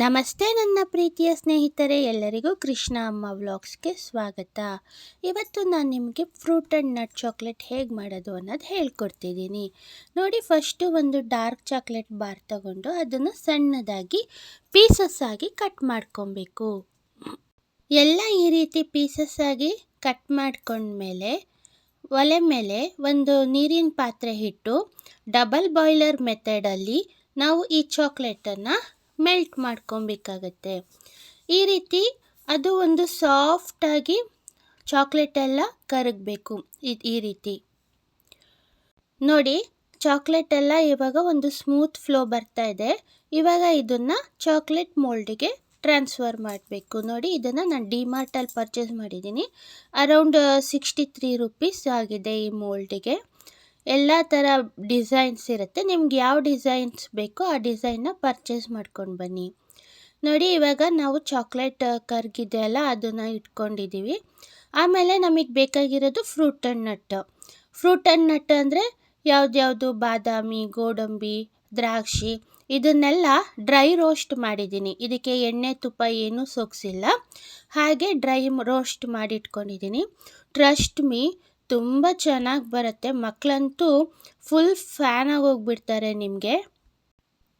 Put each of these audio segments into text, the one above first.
ನಮಸ್ತೆ ನನ್ನ ಪ್ರೀತಿಯ ಸ್ನೇಹಿತರೆ, ಎಲ್ಲರಿಗೂ ಕೃಷ್ಣ ಅಮ್ಮ ವ್ಲಾಗ್ಸ್ಗೆ ಸ್ವಾಗತ. ಇವತ್ತು ನಾನು ನಿಮಗೆ ಫ್ರೂಟ್ ಆ್ಯಂಡ್ ನಟ್ ಚಾಕ್ಲೇಟ್ ಹೇಗೆ ಮಾಡೋದು ಅನ್ನೋದು ಹೇಳ್ಕೊಡ್ತಿದ್ದೀನಿ. ನೋಡಿ, ಫಸ್ಟು ಒಂದು ಡಾರ್ಕ್ ಚಾಕ್ಲೇಟ್ ಬಾರ್ ತಗೊಂಡು ಅದನ್ನು ಸಣ್ಣದಾಗಿ ಪೀಸಸ್ ಆಗಿ ಕಟ್ ಮಾಡ್ಕೊಬೇಕು. ಎಲ್ಲ ಈ ರೀತಿ ಪೀಸಸ್ ಆಗಿ ಕಟ್ ಮಾಡ್ಕೊಂಡ್ಮೇಲೆ ಒಲೆ ಮೇಲೆ ಒಂದು ನೀರಿನ ಪಾತ್ರೆ ಇಟ್ಟು ಡಬಲ್ ಬಾಯ್ಲರ್ ಮೆಥಡಲ್ಲಿ ನಾವು ಈ ಚಾಕ್ಲೇಟನ್ನು ಮೆಲ್ಟ್ ಮಾಡ್ಕೊಬೇಕಾಗತ್ತೆ. ಈ ರೀತಿ ಅದು ಒಂದು ಸಾಫ್ಟಾಗಿ ಚಾಕ್ಲೇಟ್ ಎಲ್ಲ ಕರಗಬೇಕು. ಈ ರೀತಿ ನೋಡಿ, ಚಾಕ್ಲೇಟ್ ಎಲ್ಲ ಇವಾಗ ಒಂದು ಸ್ಮೂತ್ ಫ್ಲೋ ಬರ್ತಾ ಇದೆ. ಇವಾಗ ಇದನ್ನು ಚಾಕ್ಲೇಟ್ ಮೋಲ್ಡಿಗೆ ಟ್ರಾನ್ಸ್ಫರ್ ಮಾಡಬೇಕು. ನೋಡಿ, ಇದನ್ನು ನಾನು ಡಿಮಾರ್ಟಲ್ಲಿ ಪರ್ಚೇಸ್ ಮಾಡಿದ್ದೀನಿ. ಅರೌಂಡ್ 63 ರೂಪೀಸ್ ಆಗಿದೆ ಈ ಮೋಲ್ಡಿಗೆ. ಎಲ್ಲ ಥರ ಡಿಸೈನ್ಸ್ ಇರುತ್ತೆ. ನಿಮ್ಗೆ ಯಾವ ಡಿಸೈನ್ಸ್ ಬೇಕೋ ಆ ಡಿಸೈನ್ನ ಪರ್ಚೇಸ್ ಮಾಡ್ಕೊಂಡು ಬನ್ನಿ. ನೋಡಿ, ಇವಾಗ ನಾವು ಚಾಕ್ಲೇಟ್ ಕರಗಿದೆ ಅಲ್ಲ, ಅದನ್ನು ಇಟ್ಕೊಂಡಿದ್ದೀವಿ. ಆಮೇಲೆ ನಮಗೆ ಬೇಕಾಗಿರೋದು fruit and nut. Fruit and nut ಅಂದರೆ ಯಾವ್ದ್ಯಾವುದು, ಬಾದಾಮಿ, ಗೋಡಂಬಿ, ದ್ರಾಕ್ಷಿ, ಇದನ್ನೆಲ್ಲ ಡ್ರೈ ರೋಸ್ಟ್ ಮಾಡಿದ್ದೀನಿ. ಇದಕ್ಕೆ ಎಣ್ಣೆ ತುಪ್ಪ ಏನೂ ಸೋಗಿಸಿಲ್ಲ, ಹಾಗೆ ಡ್ರೈ ರೋಸ್ಟ್ ಮಾಡಿ ಇಟ್ಕೊಂಡಿದ್ದೀನಿ. ಟ್ರಸ್ಟ್ ಮೀ, ತುಂಬ ಚೆನ್ನಾಗಿ ಬರುತ್ತೆ. ಮಕ್ಕಳಂತೂ ಫುಲ್ ಫ್ಯಾನ್ ಆಗೋಗ್ಬಿಡ್ತಾರೆ.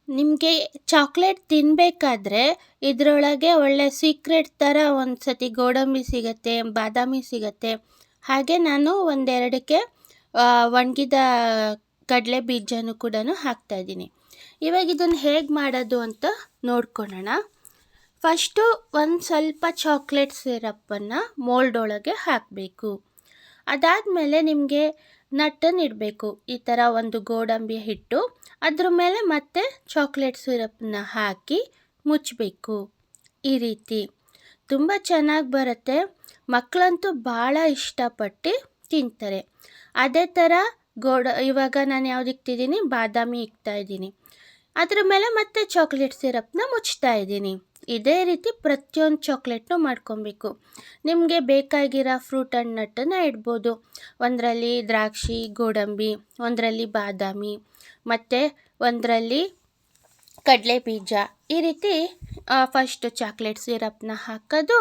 ನಿಮಗೆ ಚಾಕ್ಲೇಟ್ ತಿನ್ನಬೇಕಾದ್ರೆ ಇದರೊಳಗೆ ಒಳ್ಳೆ ಸೀಕ್ರೆಟ್ ಥರ ಒಂದು ಸತಿ ಗೋಡಂಬಿ ಸಿಗುತ್ತೆ, ಬಾದಾಮಿ ಸಿಗುತ್ತೆ. ಹಾಗೆ ನಾನು ಒಂದೆರಡಕ್ಕೆ ಒಣಗಿದ ಕಡಲೆ ಬೀಜನೂ ಕೂಡ ಹಾಕ್ತಾಯಿದ್ದೀನಿ. ಇವಾಗ ಇದನ್ನು ಹೇಗೆ ಮಾಡೋದು ಅಂತ ನೋಡ್ಕೊಳ್ಳೋಣ. ಫಸ್ಟು ಒಂದು ಸ್ವಲ್ಪ ಚಾಕ್ಲೇಟ್ ಸಿರಪ್ಪನ್ನು ಮೋಲ್ಡ್ ಒಳಗೆ ಹಾಕಬೇಕು. ಅದಾದಮೇಲೆ ನಿಮಗೆ ನಟ್ಟನ್ನು ಇಡಬೇಕು. ಈ ಥರ ಒಂದು ಗೋಡಂಬಿ ಹಿಟ್ಟು, ಅದ್ರ ಮೇಲೆ ಮತ್ತೆ ಚಾಕ್ಲೇಟ್ ಸಿರಪ್ನ ಹಾಕಿ ಮುಚ್ಚಬೇಕು. ಈ ರೀತಿ ತುಂಬ ಚೆನ್ನಾಗಿ ಬರುತ್ತೆ. ಮಕ್ಕಳಂತೂ ಭಾಳ ಇಷ್ಟಪಟ್ಟು ತಿಂತಾರೆ. ಅದೇ ಥರ ಇವಾಗ ನಾನು ಯಾವ್ದು ಇಕ್ತಿದ್ದೀನಿ, ಬಾದಾಮಿ ಇಕ್ತಾಯಿದ್ದೀನಿ. ಅದ್ರ ಮೇಲೆ ಮತ್ತೆ ಚಾಕ್ಲೇಟ್ ಸಿರಪ್ನ ಮುಚ್ತಾ ಇದ್ದೀನಿ. ಇದೇ ರೀತಿ ಪ್ರತಿಯೊಂದು ಚಾಕ್ಲೇಟ್ನೂ ಮಾಡ್ಕೊಬೇಕು. ನಿಮಗೆ ಬೇಕಾಗಿರೋ ಫ್ರೂಟ್ ಆ್ಯಂಡ್ ನಟ್ಟನ್ನು ಇಡ್ಬೋದು. ಒಂದರಲ್ಲಿ ದ್ರಾಕ್ಷಿ, ಗೋಡಂಬಿ, ಒಂದರಲ್ಲಿ ಬಾದಾಮಿ, ಮತ್ತು ಒಂದರಲ್ಲಿ ಕಡಲೆ ಬೀಜ. ಈ ರೀತಿ ಫಸ್ಟು ಚಾಕ್ಲೇಟ್ ಸಿರಪ್ನ ಹಾಕೋದು,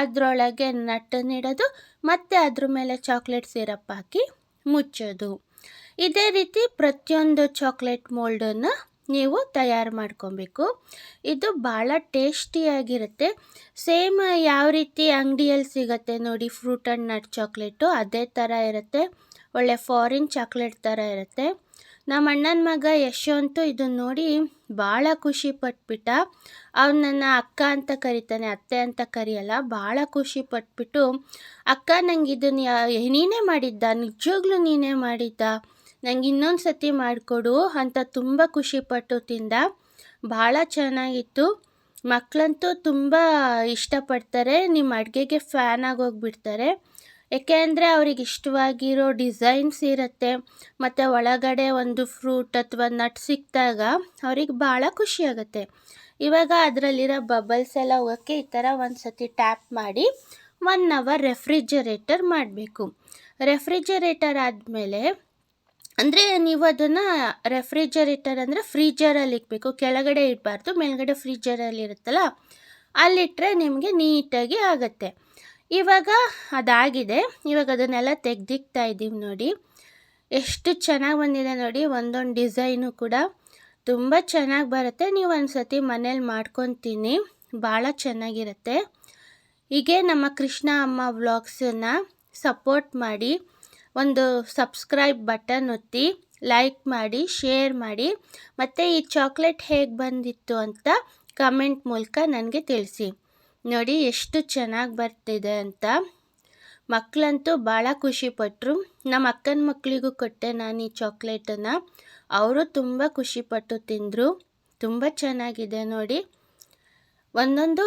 ಅದರೊಳಗೆ ನಟ್ಟನ್ನಿಡೋದು, ಮತ್ತು ಅದ್ರ ಮೇಲೆ ಚಾಕ್ಲೇಟ್ ಸಿರಪ್ ಹಾಕಿ ಮುಚ್ಚೋದು. ಇದೇ ರೀತಿ ಪ್ರತಿಯೊಂದು ಚಾಕ್ಲೇಟ್ ಮೋಲ್ಡನ್ನು ನೀವು ತಯಾರು ಮಾಡ್ಕೊಬೇಕು. ಇದು ಭಾಳ ಟೇಸ್ಟಿಯಾಗಿರುತ್ತೆ. ಸೇಮ್ ಯಾವ ರೀತಿ ಅಂಗಡಿಯಲ್ಲಿ ಸಿಗುತ್ತೆ ನೋಡಿ ಫ್ರೂಟ್ ಆ್ಯಂಡ್ ನಟ್ ಚಾಕ್ಲೇಟು, ಅದೇ ಥರ ಇರುತ್ತೆ. ಒಳ್ಳೆ ಫಾರಿನ್ ಚಾಕ್ಲೇಟ್ ಥರ ಇರುತ್ತೆ. ನಮ್ಮ ಅಣ್ಣನ ಮಗ ಯಶವಂತು ಇದನ್ನು ನೋಡಿ ಭಾಳ ಖುಷಿ ಪಟ್ಬಿಟ್ಟ. ಅವ್ನು ನನ್ನ ಅಕ್ಕ ಅಂತ ಕರಿತಾನೆ, ಅತ್ತೆ ಅಂತ ಕರೆಯಲ್ಲ. ಭಾಳ ಖುಷಿ ಪಟ್ಬಿಟ್ಟು, ಅಕ್ಕ ನಂಗೆ ಇದನ್ನು ನೀನೇ ಮಾಡಿದ್ದ, ನಿಜವಾಗ್ಲೂ ನೀನೇ ಮಾಡಿದ್ದ, ನಂಗೆ ಇನ್ನೊಂದು ಸತಿ ಮಾಡಿಕೊಡು ಅಂತ ತುಂಬ ಖುಷಿಪಟ್ಟು ತಿಂದ. ಭಾಳ ಚೆನ್ನಾಗಿತ್ತು. ಮಕ್ಕಳಂತೂ ತುಂಬ ಇಷ್ಟಪಡ್ತಾರೆ. ನಿಮ್ಮ ಅಡುಗೆಗೆ ಫ್ಯಾನ್ ಆಗೋಗ್ಬಿಡ್ತಾರೆ. ಏಕೆ ಅಂದರೆ ಅವ್ರಿಗೆ ಇಷ್ಟವಾಗಿರೋ ಡಿಸೈನ್ಸ್ ಇರುತ್ತೆ, ಮತ್ತು ಒಳಗಡೆ ಒಂದು ಫ್ರೂಟ್ ಅಥವಾ ನಟ್ ಸಿಕ್ಕಿದಾಗ ಅವ್ರಿಗೆ ಭಾಳ ಖುಷಿಯಾಗುತ್ತೆ. ಇವಾಗ ಅದರಲ್ಲಿರೋ ಬಬಲ್ಸ್ ಎಲ್ಲ ಹೋಗೋಕ್ಕೆ ಈ ಥರ ಒಂದು ಸತಿ ಟ್ಯಾಪ್ ಮಾಡಿ 1 ಅವರ್ ರೆಫ್ರಿಜರೇಟರ್ ಮಾಡಬೇಕು. ರೆಫ್ರಿಜರೇಟರ್ ಆದಮೇಲೆ ಅಂದರೆ ನೀವು ಅದನ್ನು ರೆಫ್ರಿಜರೇಟರ್ ಅಂದರೆ ಫ್ರೀಜರಲ್ಲಿ ಇಡಬೇಕು. ಕೆಳಗಡೆ ಇಡಬಾರ್ದು, ಮೇಲ್ಗಡೆ ಫ್ರೀಜರಲ್ಲಿ ಇರುತ್ತಲ್ಲ ಅಲ್ಲಿಟ್ಟರೆ ನಿಮಗೆ ನೀಟಾಗಿ ಆಗುತ್ತೆ. ಇವಾಗ ಅದಾಗಿದೆ. ಇವಾಗ ಅದನ್ನೆಲ್ಲ ತೆಗೆದಿಕ್ತಾ ಇದ್ದೀವಿ. ನೋಡಿ ಎಷ್ಟು ಚೆನ್ನಾಗಿ ಬಂದಿದೆ ನೋಡಿ. ಒಂದೊಂದು ಡಿಸೈನು ಕೂಡ ತುಂಬ ಚೆನ್ನಾಗಿ ಬರುತ್ತೆ. ನೀವು ಒಂದು ಸತಿ ಮನೇಲಿ ಮಾಡ್ಕೊತೀನಿ, ಭಾಳ ಚೆನ್ನಾಗಿರುತ್ತೆ. ಹೀಗೆ ನಮ್ಮ ಕೃಷ್ಣ ಅಮ್ಮ ವ್ಲಾಗ್ಸನ್ನು ಸಪೋರ್ಟ್ ಮಾಡಿ, ಒಂದು ಸಬ್ಸ್ಕ್ರೈಬ್ ಬಟನ್ ಒತ್ತಿ, ಲೈಕ್ ಮಾಡಿ, ಶೇರ್ ಮಾಡಿ, ಮತ್ತು ಈ ಚಾಕ್ಲೇಟ್ ಹೇಗೆ ಬಂದಿತ್ತು ಅಂತ ಕಮೆಂಟ್ ಮೂಲಕ ನನಗೆ ತಿಳಿಸಿ. ನೋಡಿ ಎಷ್ಟು ಚೆನ್ನಾಗಿ ಬರ್ತಿದೆ ಅಂತ. ಮಕ್ಕಳಂತೂ ಭಾಳ ಖುಷಿಪಟ್ಟರು. ನಮ್ಮ ಅಕ್ಕನ ಮಕ್ಕಳಿಗೂ ಕೊಟ್ಟೆ ನಾನು ಈ ಚಾಕ್ಲೇಟನ್ನು. ಅವರು ತುಂಬ ಖುಷಿಪಟ್ಟು ತಿಂದರು. ತುಂಬ ಚೆನ್ನಾಗಿದೆ ನೋಡಿ. ಒಂದೊಂದು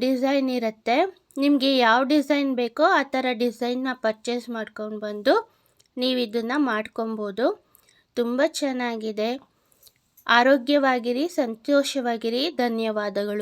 ಡಿಸೈನ್ ಇರುತ್ತೆ. ನಿಮಗೆ ಯಾವ ಡಿಸೈನ್ ಬೇಕೋ ಆ ಥರ ಡಿಸೈನ್ನ ಪರ್ಚೇಸ್ ಮಾಡ್ಕೊಂಡು ಬಂದು ನೀವು ಇದನ್ನು ಮಾಡ್ಕೊಬೋದು. ತುಂಬ ಚೆನ್ನಾಗಿದೆ. ಆರೋಗ್ಯವಾಗಿರಿ, ಸಂತೋಷವಾಗಿರಿ. ಧನ್ಯವಾದಗಳು.